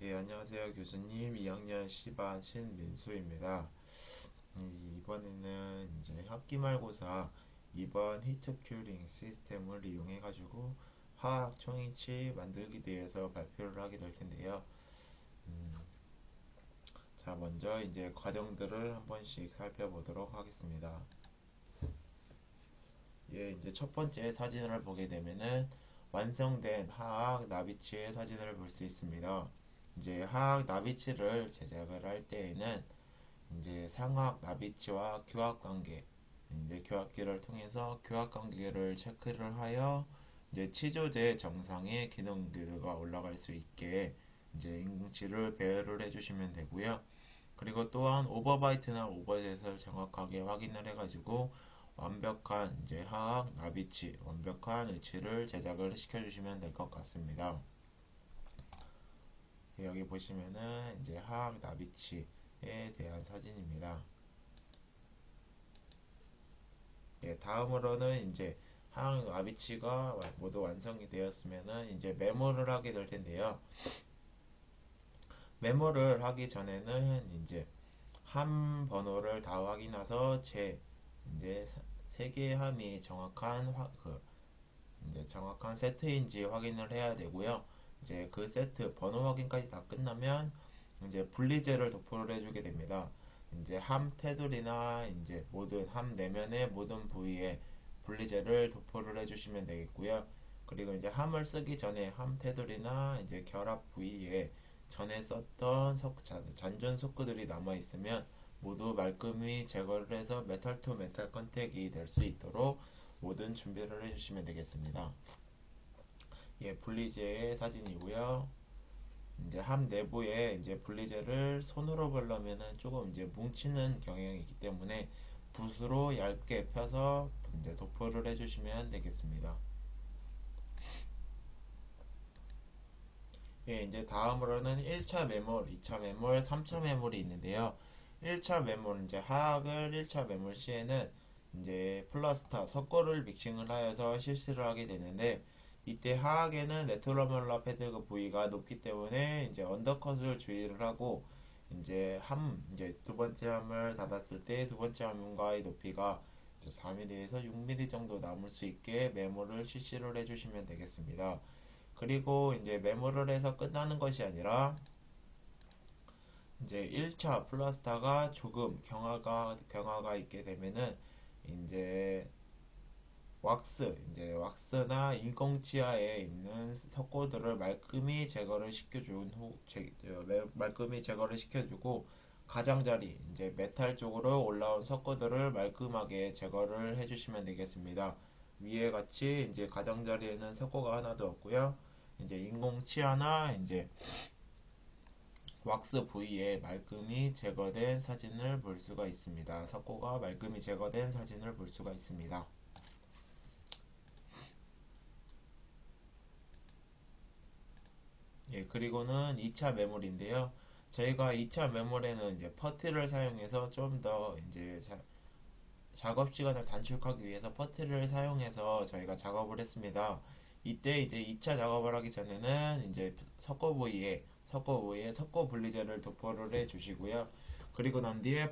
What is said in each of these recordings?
예, 안녕하세요. 교수님. 2학년 C반 신민수입니다. 이번에는 이제 학기말고사 2번 히트 큐링 시스템을 이용해 가지고 화학 총인치 만들기 대해서 발표를 하게 될 텐데요. 자, 먼저 이제 과정들을 한 번씩 살펴보도록 하겠습니다. 예, 이제 첫 번째 사진을 보게 되면은 완성된 화학 나비치의 사진을 볼 수 있습니다. 이제 화학 나비치를 제작을 할 때에는 이제 상학 나비치와 교합 관계, 이제 교합기를 통해서 교합 관계를 체크를 하여 이제 치조제 정상의 기능들과 올라갈 수 있게 이제 인공치를 배열을 해주시면 되고요. 그리고 또한 오버바이트나 오버젯을 정확하게 확인을 해가지고 완벽한 이제 화학 나비치, 완벽한 의치를 제작을 시켜주시면 될 것 같습니다. 여기 보시면은 이제 화학 나비치에 대한 사진입니다. 예, 다음으로는 이제 항 아비치가 모두 완성이 되었으면은 이제 메모를 하게 될 텐데요. 메모를 하기 전에는 이제 함 번호를 다 확인해서 제 이제 세 개의 함이 정확한 이제 정확한 세트인지 확인을 해야 되고요. 이제 그 세트 번호 확인까지 다 끝나면 이제 분리제를 도포를 해주게 됩니다. 이제 함 테두리나 이제 모든 함 내면의 모든 부위에 분리제를 도포를 해주시면 되겠고요. 그리고 이제 함을 쓰기 전에 함 테두리나 이제 결합 부위에 전에 썼던 잔존 소크들이 남아 있으면 모두 말끔히 제거를 해서 메탈 투 메탈 컨택이 될 수 있도록 모든 준비를 해주시면 되겠습니다. 예, 분리제의 사진이고요. 이제 함 내부에 이제 분리제를 손으로 바르면은 조금 이제 뭉치는 경향이 있기 때문에 붓으로 얇게 펴서 이제 도포를 해주시면 되겠습니다. 예, 이제 다음으로는 1차 매몰, 2차 매몰, 3차 매몰이 있는데요. 1차 매몰, 이제 화학을 1차 매몰 시에는 이제 플라스타, 석고를 믹싱을 하여서 실시를 하게 되는데, 이때 화학에는 네트로몰라 패드 그 부위가 높기 때문에 이제 언더컷을 주의를 하고, 이제 두 번째 함을 닫았을 때 두 번째 함과의 높이가 이제 4mm에서 6mm 정도 남을 수 있게 매몰을 실시를 해주시면 되겠습니다. 그리고 이제 메모를 해서 끝나는 것이 아니라 이제 1차 플라스타가 조금 경화가 있게 되면은 이제 왁스나 인공치아에 있는 석고들을 말끔히 제거를 시켜준 말끔히 제거를 시켜주고 가장자리 이제 메탈 쪽으로 올라온 석고들을 말끔하게 제거를 해주시면 되겠습니다. 위에 같이 이제 가장자리에는 석고가 하나도 없고요. 이제 인공치아나 이제 왁스 부위에 말끔히 제거된 사진을 볼 수가 있습니다. 석고가 말끔히 제거된 사진을 볼 수가 있습니다. 예, 그리고는 2차 메모리인데요. 저희가 2차 메모리는 이제 퍼티를 사용해서 좀 더 이제 작업 시간을 단축하기 위해서 퍼티를 사용해서 저희가 작업을 했습니다. 이때 이제 2차 작업을 하기 전에는 이제 섞어 부위에 섞어 분리제를 도포를 해 주시고요. 그리고 난 뒤에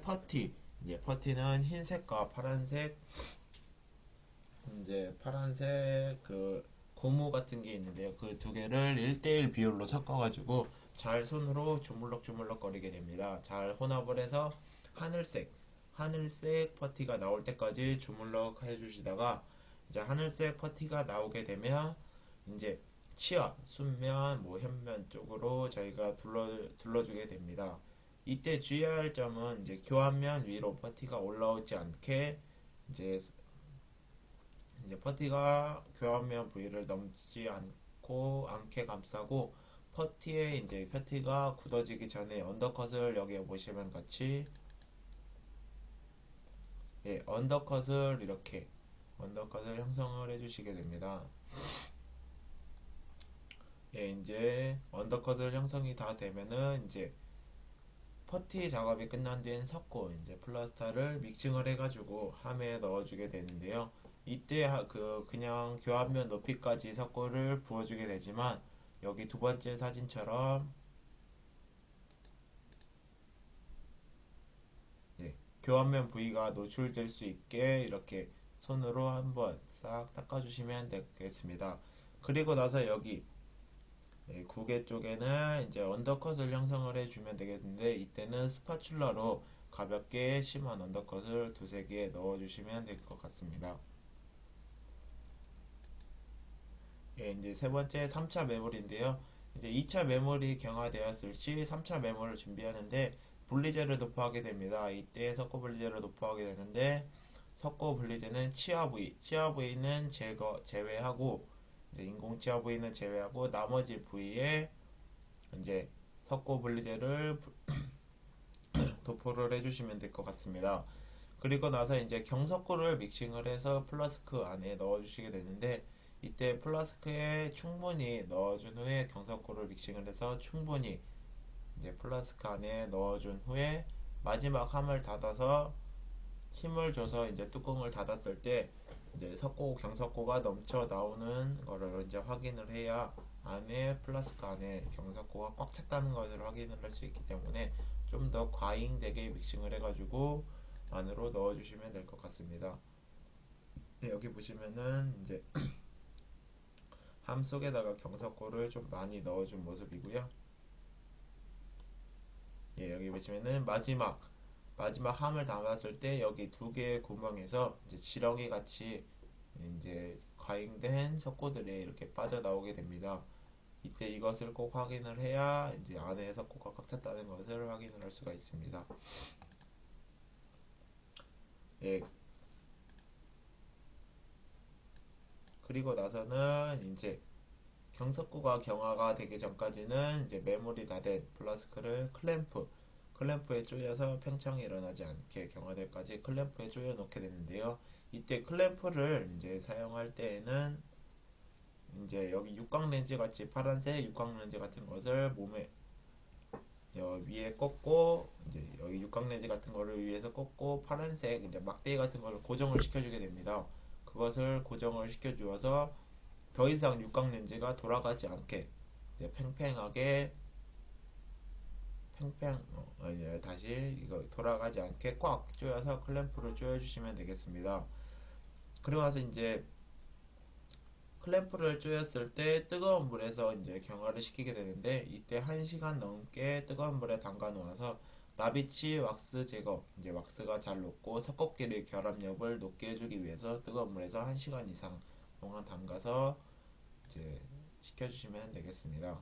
이제 퍼티는 흰색과 파란색, 이제 파란색 그 고무 같은 게 있는데요. 그 두 개를 1대1 비율로 섞어가지고 잘 손으로 주물럭주물럭 거리게 됩니다. 잘 혼합을 해서 하늘색, 하늘색 퍼티가 나올 때까지 주물럭 해주시다가 이제 하늘색 퍼티가 나오게 되면 이제 치아, 순면, 뭐 현면 쪽으로 저희가 둘러주게 됩니다. 이때 주의해야 할 점은 이제 교환면 위로 퍼티가 올라오지 않게 이제 퍼티가 교환면 부위를 넘지 않게 감싸고 퍼티에 이제 퍼티가 굳어지기 전에 언더컷을 여기 보시면 같이 예, 언더컷을 형성을 해주시게 됩니다. 예, 이제 언더컷을 형성이 다 되면은 이제 퍼티 작업이 끝난 뒤엔 섞고 이제 플라스타를 믹싱을 해가지고 함에 넣어주게 되는데요. 이때 그냥 교합면 높이까지 석고를 부어주게 되지만 여기 두 번째 사진처럼 교환면 부위가 노출될 수 있게 이렇게 손으로 한번 싹 닦아주시면 되겠습니다. 그리고 나서 여기 구개 쪽에는 이제 언더컷을 형성을 해주면 되겠는데, 이때는 스파츌라로 가볍게 심한 언더컷을 두세 개 넣어주시면 될 것 같습니다. 예, 이제 세 번째 3차 메모리인데요. 이제 2차 메모리 경화되었을 시 3차 메모를 준비하는데 분리재를 도포하게 됩니다. 이때 석고 분리재를 도포하게 되는데, 석고 분리재는 치아 부위는 제외하고, 이제 인공 치아 부위는 제외하고 나머지 부위에 이제 석고 분리재를 도포를 해주시면 될 것 같습니다. 그리고 나서 이제 경석고를 믹싱을 해서 플라스크 안에 넣어주시게 되는데, 이때 플라스크에 충분히 넣어준 후에 경석고를 믹싱을 해서 충분히 이제 플라스크 안에 넣어준 후에 마지막 함을 닫아서 힘을 줘서 이제 뚜껑을 닫았을 때 이제 경석고가 넘쳐 나오는 거를 이제 확인을 해야 안에 플라스크 안에 경석고가 꽉 찼다는 것을 확인을 할 수 있기 때문에 좀 더 과잉되게 믹싱을 해가지고 안으로 넣어주시면 될 것 같습니다. 네, 여기 보시면은 이제 함 속에다가 경석고를 좀 많이 넣어준 모습이고요. 예, 여기 보시면은 마지막 함을 담았을 때 여기 두 개의 구멍에서 이제 지렁이 같이 이제 과잉된 석고들이 이렇게 빠져나오게 됩니다. 이때 이것을 꼭 확인을 해야 이제 안에 석고가 꽉 찼다는 것을 확인을 할 수가 있습니다. 예, 그리고 나서는 이제 경석고가 경화가 되기 전까지는 이제 메모리 다 된 플라스크를 클램프에 조여서 팽창이 일어나지 않게 경화될 까지 클램프에 조여 놓게 되는데요. 이때 클램프를 이제 사용할 때에는 이제 여기 육각 렌즈 같이 파란색 육각 렌즈 같은 것을 몸에 위에 꽂고, 이제 여기 육각 렌즈 같은 거를 위에서 꽂고 파란색 이제 막대기 같은 거를 고정을 시켜주게 됩니다. 그것을 고정을 시켜주어서 더 이상 육각 렌즈가 돌아가지 않게 이제 다시 이거 돌아가지 않게 꽉 조여서 클램프를 조여주시면 되겠습니다. 그리고 나서 이제 클램프를 조였을 때 뜨거운 물에서 이제 경화를 시키게 되는데, 이때 1시간 넘게 뜨거운 물에 담가 놓아서 나비치 왁스 제거, 이제 왁스가 잘 녹고 석고끼리 결합력을 높게 해주기 위해서 뜨거운 물에서 1시간 이상 동안 담가서 이제 시켜주시면 되겠습니다.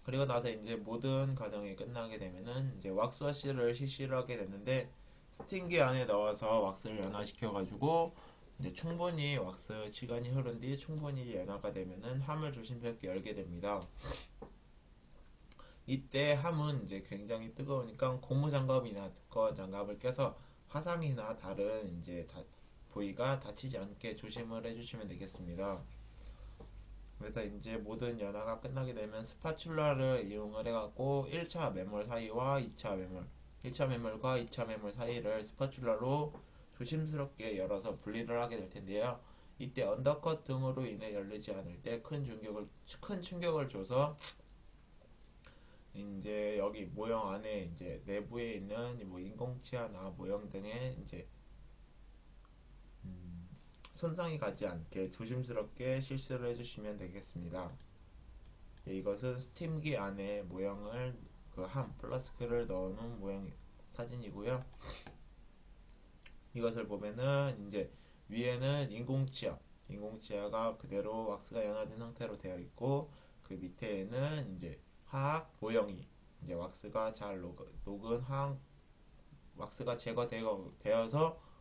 그리고 나서 이제 모든 과정이 끝나게 되면은 이제 왁스워시를 실시를 하게 되는데, 스팀기 안에 넣어서 왁스를 연화시켜 가지고 이제 충분히 왁스 시간이 흐른 뒤 충분히 연화가 되면은 함을 조심스럽게 열게 됩니다. 이때 함은 이제 굉장히 뜨거우니까 고무장갑이나 두꺼운 장갑을 껴서 화상이나 다른 이제 부위가 다치지 않게 조심을 해주시면 되겠습니다. 그래서 이제 모든 연화가 끝나게 되면 스파츌라를 이용을 해갖고 1차 매몰 사이와 2차 매몰, 1차 매몰과 2차 매몰 사이를 스파츌라로 조심스럽게 열어서 분리를 하게 될 텐데요. 이때 언더컷 등으로 인해 열리지 않을 때 큰 충격을 줘서 이제 여기 모형 안에 이제 내부에 있는 뭐 인공치아나 모형 등의 이제 손상이 가지 않게 조심스럽게 실수를 해주시면 되겠습니다. 예, 이것은 스팀기 안에 모형을 플라스크를 넣어놓은 모형 사진이고요. 이것을 보면은 이제 위에는 인공치아가 그대로 왁스가 연화된 상태로 되어 있고, 그 밑에는 이제 하악 모형이 이제 왁스가 잘 녹은 하악 왁스가 제거되어서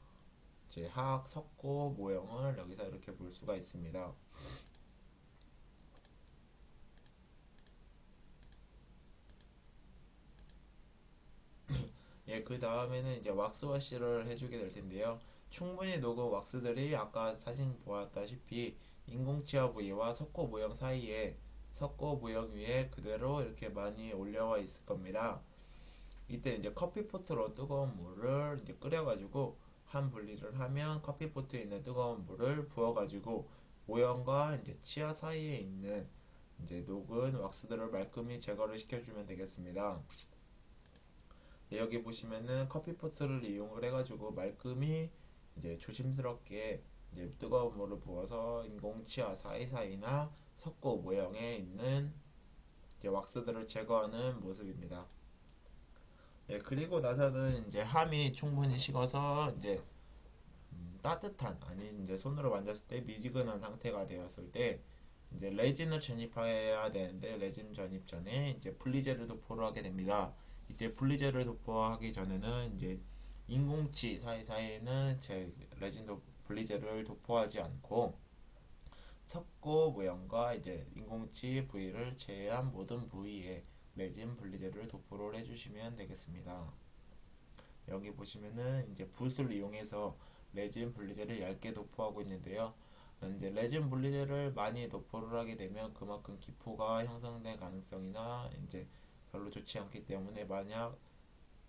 이제 하악 석고 모형을 여기서 이렇게 볼 수가 있습니다. 예, 그 다음에는 이제 왁스워시를 해주게 될 텐데요. 충분히 녹은 왁스들이 아까 사진 보았다시피 인공치아 부위와 석고 모형 사이에 석고 모형 위에 그대로 이렇게 많이 올려와 있을 겁니다. 이때 이제 커피포트로 뜨거운 물을 이제 끓여가지고 한 분리를 하면 커피포트에 있는 뜨거운 물을 부어가지고 모형과 이제 치아 사이에 있는 이제 녹은 왁스들을 말끔히 제거를 시켜주면 되겠습니다. 여기 보시면은 커피포트를 이용을 해가지고 말끔히 이제 조심스럽게 이제 뜨거운 물을 부어서 인공치아 사이사이나 석고 모형에 있는 이제 왁스들을 제거하는 모습입니다. 예, 그리고 나서는 이제 함이 충분히 식어서 이제 따뜻한 아니 이제 손으로 만졌을 때 미지근한 상태가 되었을 때 이제 레진을 전입해야 되는데 레진 전입 전에 이제 분리제를 도포를 하게 됩니다. 이때 분리제를 도포하기 전에는 이제 인공치 사이사이에는 제 레진 분리제를 도포하지 않고 석고 모형과 이제 인공치 부위를 제외한 모든 부위에 레진 분리제를 도포를 해주시면 되겠습니다. 여기 보시면은 이제 붓을 이용해서 레진 분리제를 얇게 도포하고 있는데요. 이제 레진 분리제를 많이 도포를 하게 되면 그만큼 기포가 형성될 가능성이나 이제 별로 좋지 않기 때문에 만약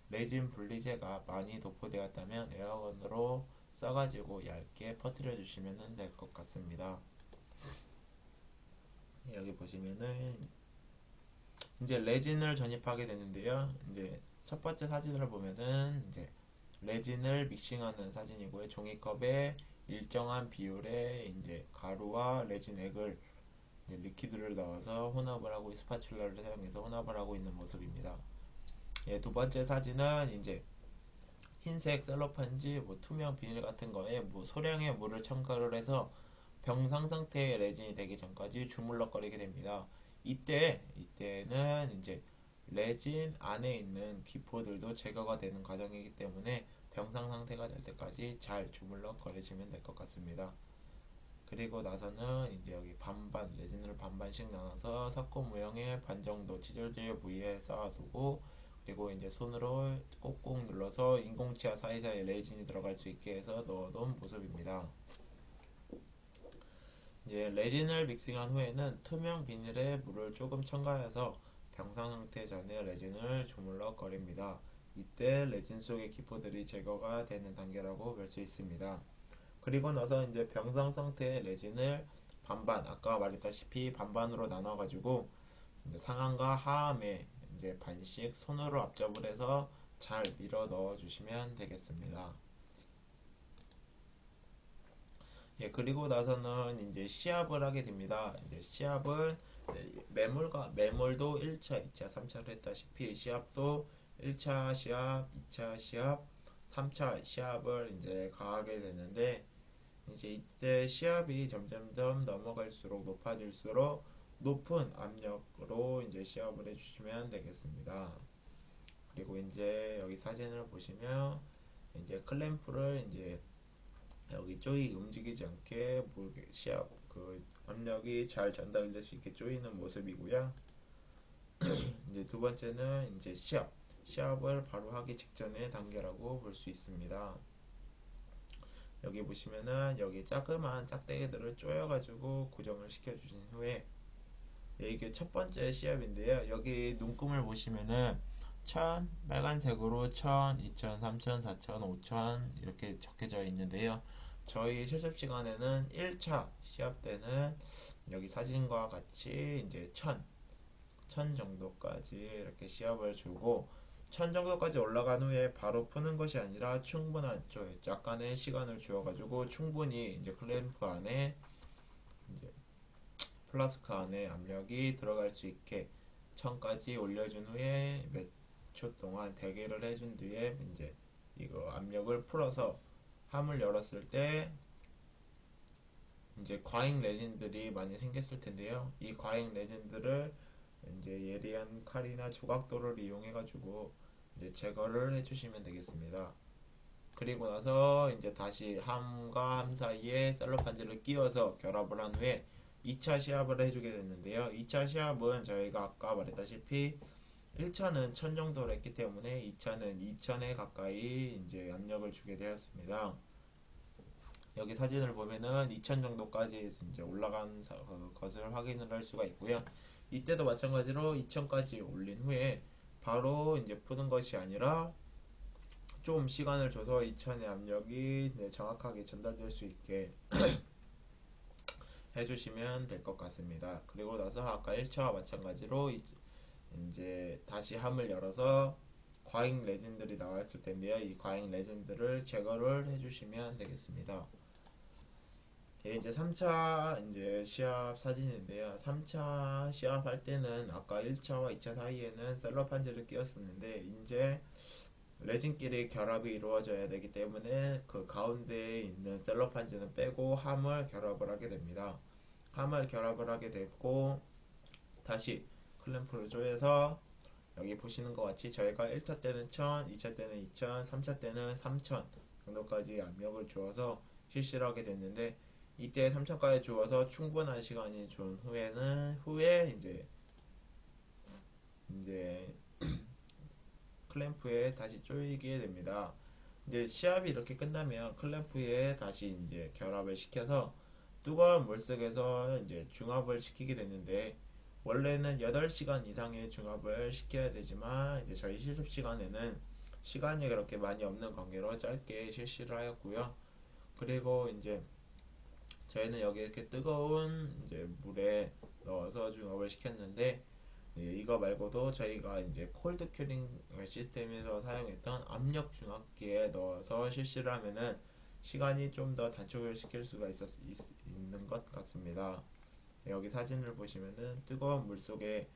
레진 분리제가 많이 도포되었다면 에어건으로 써가지고 얇게 퍼뜨려 주시면 될 것 같습니다. 여기 보시면은 이제 레진을 전입하게 되는데요. 이제 첫 번째 사진을 보면은 이제 레진을 믹싱하는 사진이고요. 종이컵에 일정한 비율의 이제 가루와 레진액을 이제 리퀴드를 넣어서 혼합을 하고 스파츌러를 사용해서 혼합을 하고 있는 모습입니다. 예, 두 번째 사진은 이제 흰색 셀로판지 뭐 투명 비닐 같은 거에 뭐 소량의 물을 첨가를 해서 병상 상태의 레진이 되기 전까지 주물럭거리게 됩니다. 이때는 이제 레진 안에 있는 기포들도 제거가 되는 과정이기 때문에 병상 상태가 될 때까지 잘 주물럭거리시면 될 것 같습니다. 그리고 나서는 이제 여기 반반 레진을 반반씩 나눠서 석고 모형의 반 정도 치절제 부위에 쌓아두고 그리고 이제 손으로 꾹꾹 눌러서 인공치아 사이사이에 레진이 들어갈 수 있게 해서 넣어놓은 모습입니다. 이제 레진을 믹싱한 후에는 투명 비닐에 물을 조금 첨가해서 병상 상태 전에 레진을 주물럭거립니다. 이때 레진 속의 기포들이 제거가 되는 단계라고 볼 수 있습니다. 그리고 나서 이제 병상 상태의 레진을 반반, 아까 말했다시피 반반으로 나눠가지고 상안과 하암에 이제 반씩 손으로 앞접을 해서 잘 밀어 넣어 주시면 되겠습니다. 예, 그리고 나서는 이제 시합을 하게 됩니다. 이제 시합은 매몰도 1차, 2차, 3차로 했다시피 시합도 1차 시합, 2차 시합, 3차 시합을 이제 가하게 되는데 이제 이때 시합이 점점점 넘어갈수록 높아질수록 높은 압력으로 이제 시합을 해주시면 되겠습니다. 그리고 이제 여기 사진을 보시면 이제 클램프를 이제 여기 조이 움직이지 않게 시합 그 압력이 잘 전달될 수 있게 조이는 모습이고요. 이제 두 번째는 이제 시합을 바로 하기 직전의 단계라고 볼 수 있습니다. 여기 보시면은 여기 자그마한 짝대기들을 쪼여가지고 고정을 시켜주신 후에 이게 첫 번째 시합인데요. 여기 눈금을 보시면은 1000 빨간색으로 1000, 2000, 3000, 4000, 5000 이렇게 적혀져 있는데요. 저희 실습 시간에는 1차 시합 때는 여기 사진과 같이 이제 1000 정도까지 이렇게 시합을 주고 1000 정도까지 올라간 후에 바로 푸는 것이 아니라 충분한 약간의 시간을 주어가지고 충분히 이제 클램프 안에 이제 플라스크 안에 압력이 들어갈 수 있게 1000까지 올려준 후에 몇 초 동안 대기를 해준 뒤에 이제 이거 압력을 풀어서 함을 열었을 때 이제 과잉 레진들이 많이 생겼을 텐데요. 이 과잉 레진들을 이제 예리한 칼이나 조각도를 이용해 가지고 이제 제거를 해주시면 되겠습니다. 그리고 나서 이제 다시 함과 함 사이에 셀로판지를 끼워서 결합을 한 후에 2차 시합을 해주게 됐는데요. 2차 시합은 저희가 아까 말했다시피 1차는 1000 정도로 했기 때문에 2차는 2000에 가까이 이제 압력을 주게 되었습니다. 여기 사진을 보면은 2000 정도까지 이제 올라간 것을 확인을 할 수가 있고요. 이때도 마찬가지로 2000까지 올린 후에 바로 이제 푸는 것이 아니라 좀 시간을 줘서 2000의 압력이 정확하게 전달될 수 있게 해주시면 될 것 같습니다. 그리고 나서 아까 1차와 마찬가지로 이제 다시 함을 열어서 과잉 레진들이 나왔을 텐데요. 이 과잉 레진들을 제거를 해주시면 되겠습니다. 이제 3차 이제 시합 사진인데요. 3차 시합 할 때는 아까 1차와 2차 사이에는 셀럽판지를 끼웠었는데 이제 레진끼리 결합이 이루어져야 되기 때문에 그 가운데에 있는 셀럽판지는 빼고 함을 결합을 하게 됩니다. 함을 결합을 하게 되고 다시 클램프를 조여서 여기 보시는 것 같이 저희가 1차 때는 1000, 2차 때는 2000, 3차 때는 3000 정도까지 압력을 주어서 실시를 하게 됐는데 이때 3000까지 주어서 충분한 시간이 준 후에 이제 클램프에 다시 조이게 됩니다. 이제 시합이 이렇게 끝나면 클램프에 다시 이제 결합을 시켜서 뜨거운 물속에서 이제 중합을 시키게 되는데 원래는 8시간 이상의 중합을 시켜야 되지만 이제 저희 실습 시간에는 시간이 그렇게 많이 없는 관계로 짧게 실시를 하였고요. 그리고 이제 저희는 여기 이렇게 뜨거운 이제 물에 넣어서 중합을 시켰는데 이거 말고도 저희가 이제 콜드 큐링 시스템에서 사용했던 압력 중압기에 넣어서 실시를 하면은 시간이 좀 더 단축을 시킬 수가 있는 것 같습니다. 여기 사진을 보시면은 뜨거운 물 속에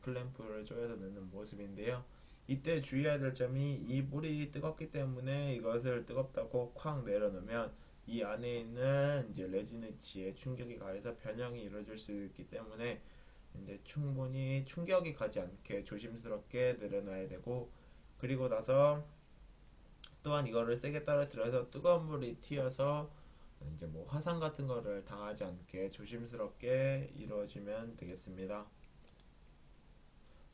클램프를 조여서 넣는 모습인데요. 이때 주의해야 될 점이 이 물이 뜨겁기 때문에 이것을 뜨겁다고 콱 내려놓으면 이 안에 있는 이제 레진치에 충격이 가해서 변형이 이루어질 수 있기 때문에 이제 충분히 충격이 가지 않게 조심스럽게 내려놔야 되고 그리고 나서 또한 이거를 세게 떨어뜨려서 뜨거운 물이 튀어서 이제 뭐 화상 같은 거를 당하지 않게 조심스럽게 이루어지면 되겠습니다.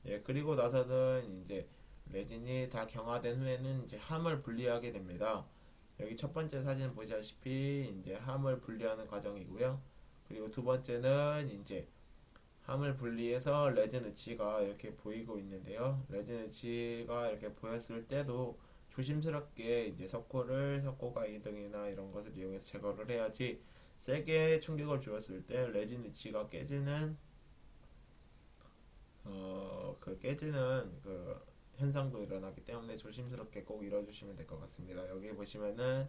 예, 그리고 나서는 이제 레진이 다 경화된 후에는 이제 함을 분리하게 됩니다. 여기 첫 번째 사진 보시다시피 이제 함을 분리하는 과정이고요. 그리고 두 번째는 이제 함을 분리해서 레진 의치가 이렇게 보이고 있는데요. 레진 의치가 이렇게 보였을 때도 조심스럽게 이제 석고 가이등이나 이런 것을 이용해서 제거를 해야지 세게 충격을 주었을 때 레진 의치가 깨지는 그 깨지는 그 현상도 일어나기 때문에 조심스럽게 꼭 이뤄주시면 될 것 같습니다. 여기 보시면은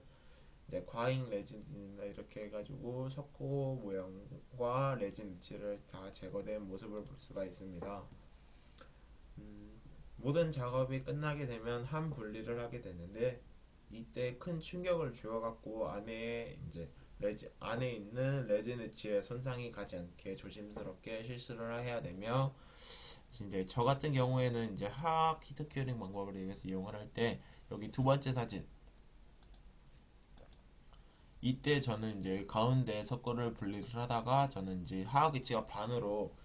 이제 과잉 레진이나 이렇게 해가지고 석고 모양과 레진 위치를 다 제거된 모습을 볼 수가 있습니다. 모든 작업이 끝나게 되면 함 분리를 하게 되는데 이때 큰 충격을 주어갖고 안에 있는 레진 위치에 손상이 가지 않게 조심스럽게 실수를 해야 되며 이제 저 같은 경우에는 이제 화학 히트 큐링 방법을 이용을 할 때 여기 두 번째 사진 이때 저는 이제 가운데 석고를 분리를 하다가 저는 이제 화학 위치가 반으로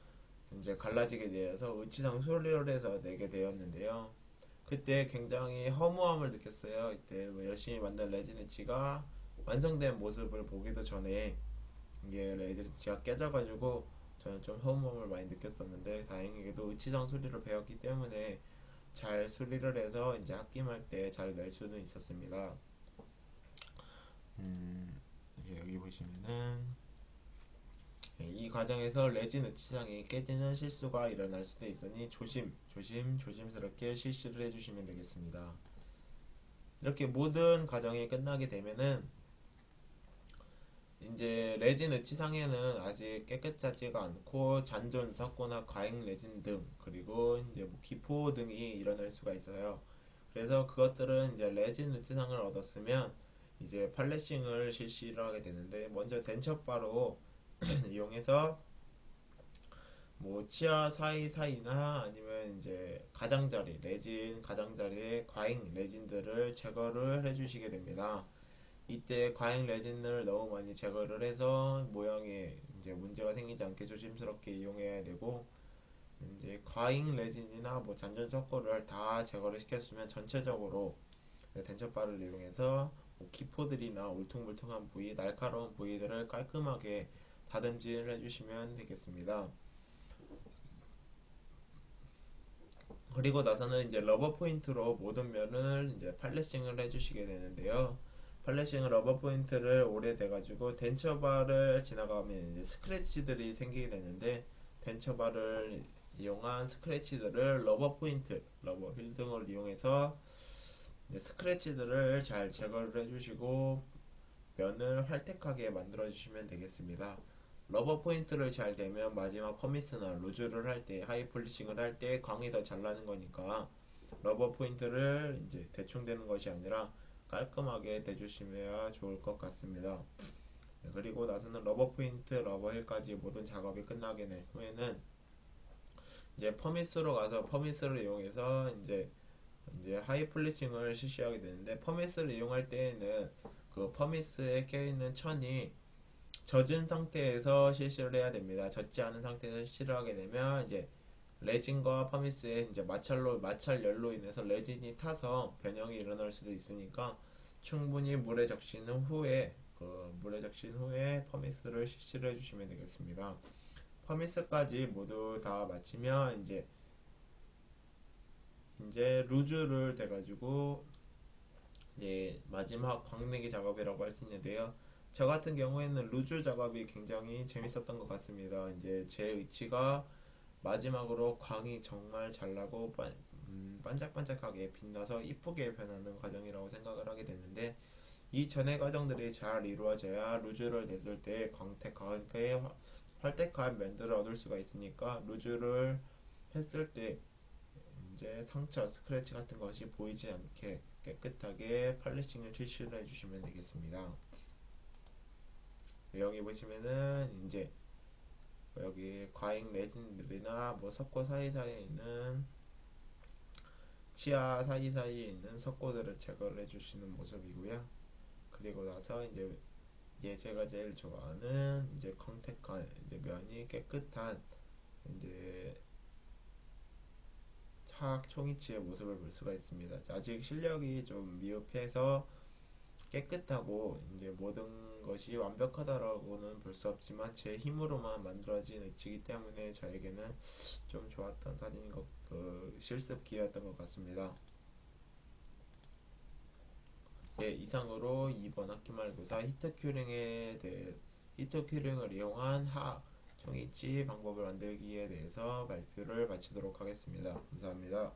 이제 갈라지게 되어서 의치상 소리를 해서 내게 되었는데요. 그때 굉장히 허무함을 느꼈어요. 이때 뭐 열심히 만든 레진 위치가 완성된 모습을 보기도 전에 이게 레진 위치가 깨져가지고 저는 좀 허무함을 많이 느꼈었는데 다행히도 의치상 수리를 배웠기 때문에 잘 수리를 해서 이제 학기말 때 잘 낼 수는 있었습니다. 여기 보시면은 이 과정에서 레진 의치상이 깨지는 실수가 일어날 수도 있으니 조심스럽게 실시를 해주시면 되겠습니다. 이렇게 모든 과정이 끝나게 되면은 이제 레진 의치상에는 아직 깨끗하지가 않고 잔존, 석고나 과잉 레진 등 그리고 이제 뭐 기포 등이 일어날 수가 있어요. 그래서 그것들은 이제 레진 의치상을 얻었으면 이제 팔레싱을 실시를 하게 되는데 먼저 덴처바로 이용해서 뭐 치아 사이사이나 아니면 이제 레진 가장자리의 과잉 레진들을 제거를 해주시게 됩니다. 이때 과잉 레진을 너무 많이 제거를 해서 모양에 이제 문제가 생기지 않게 조심스럽게 이용해야 되고 이제 과잉 레진이나 뭐 잔존 석고를 다 제거를 시켰으면 전체적으로 덴처바를 이용해서 뭐 기포들이나 울퉁불퉁한 부위, 날카로운 부위들을 깔끔하게 다듬질을 해주시면 되겠습니다. 그리고 나서는 이제 러버 포인트로 모든 면을 이제 팔레싱을 해주시게 되는데요. 팔레싱은 러버 포인트를 오래돼가지고 덴처바를 지나가면 이제 스크래치들이 생기게 되는데 벤처바를 이용한 스크래치들을 러버 포인트, 러버 휠 등을 이용해서 스크래치들을 잘 제거를 해주시고 면을 활택하게 만들어 주시면 되겠습니다. 러버 포인트를 잘 대면 마지막 퍼미스나 루즈를 할 때, 하이 폴리싱을 할 때 광이 더 잘 나는 거니까 러버 포인트를 이제 대충 대는 것이 아니라 깔끔하게 대주시면 좋을 것 같습니다. 그리고 나서는 러버 포인트, 러버 힐까지 모든 작업이 끝나게 된 후에는 이제 퍼미스로 가서 퍼미스를 이용해서 이제 하이 폴리싱을 실시하게 되는데, 퍼미스를 이용할 때에는 그 퍼미스에 껴있는 천이 젖은 상태에서 실시를 해야 됩니다. 젖지 않은 상태에서 실시를 하게 되면 이제 레진과 퍼미스의 이제 마찰열로 인해서 레진이 타서 변형이 일어날 수도 있으니까 충분히 물에 적신 후에 퍼미스를 실시를 해주시면 되겠습니다. 퍼미스까지 모두 다 마치면 이제 루즈를 대가지고 이제 마지막 광내기 작업이라고 할 수 있는데요. 저 같은 경우에는 루즈 작업이 굉장히 재밌었던 것 같습니다. 이제 제 의치가 마지막으로 광이 정말 잘 나고 반짝반짝하게 빛나서 이쁘게 변하는 과정이라고 생각을 하게 됐는데, 이 전의 과정들이 잘 이루어져야 루즈를 냈을 때 광택하게 활택한 면들을 얻을 수가 있으니까, 루즈를 했을 때 이제 상처, 스크래치 같은 것이 보이지 않게 깨끗하게 팔리싱을 실시를 해주시면 되겠습니다. 여기 보시면은 이제 여기 과잉 레진들이나 뭐 석고 사이사이에 있는 치아 사이사이에 있는 석고들을 제거를 해주시는 모습이고요. 그리고 나서 이제 제가 제일 좋아하는 이제 광택한 이제 면이 깨끗한 이제 차악 총이치의 모습을 볼 수가 있습니다. 아직 실력이 좀 미흡해서 깨끗하고 이제 모든 것이 완벽하다라고는 볼 수 없지만 제 힘으로만 만들어진 의치이기 때문에 저에게는 좀 좋았던 사진인 실습 기회였던 것 같습니다. 예, 이상으로 이번 학기 말고사 히트 큐링을 이용한 하악 총이치 방법을 만들기에 대해서 발표를 마치도록 하겠습니다. 감사합니다.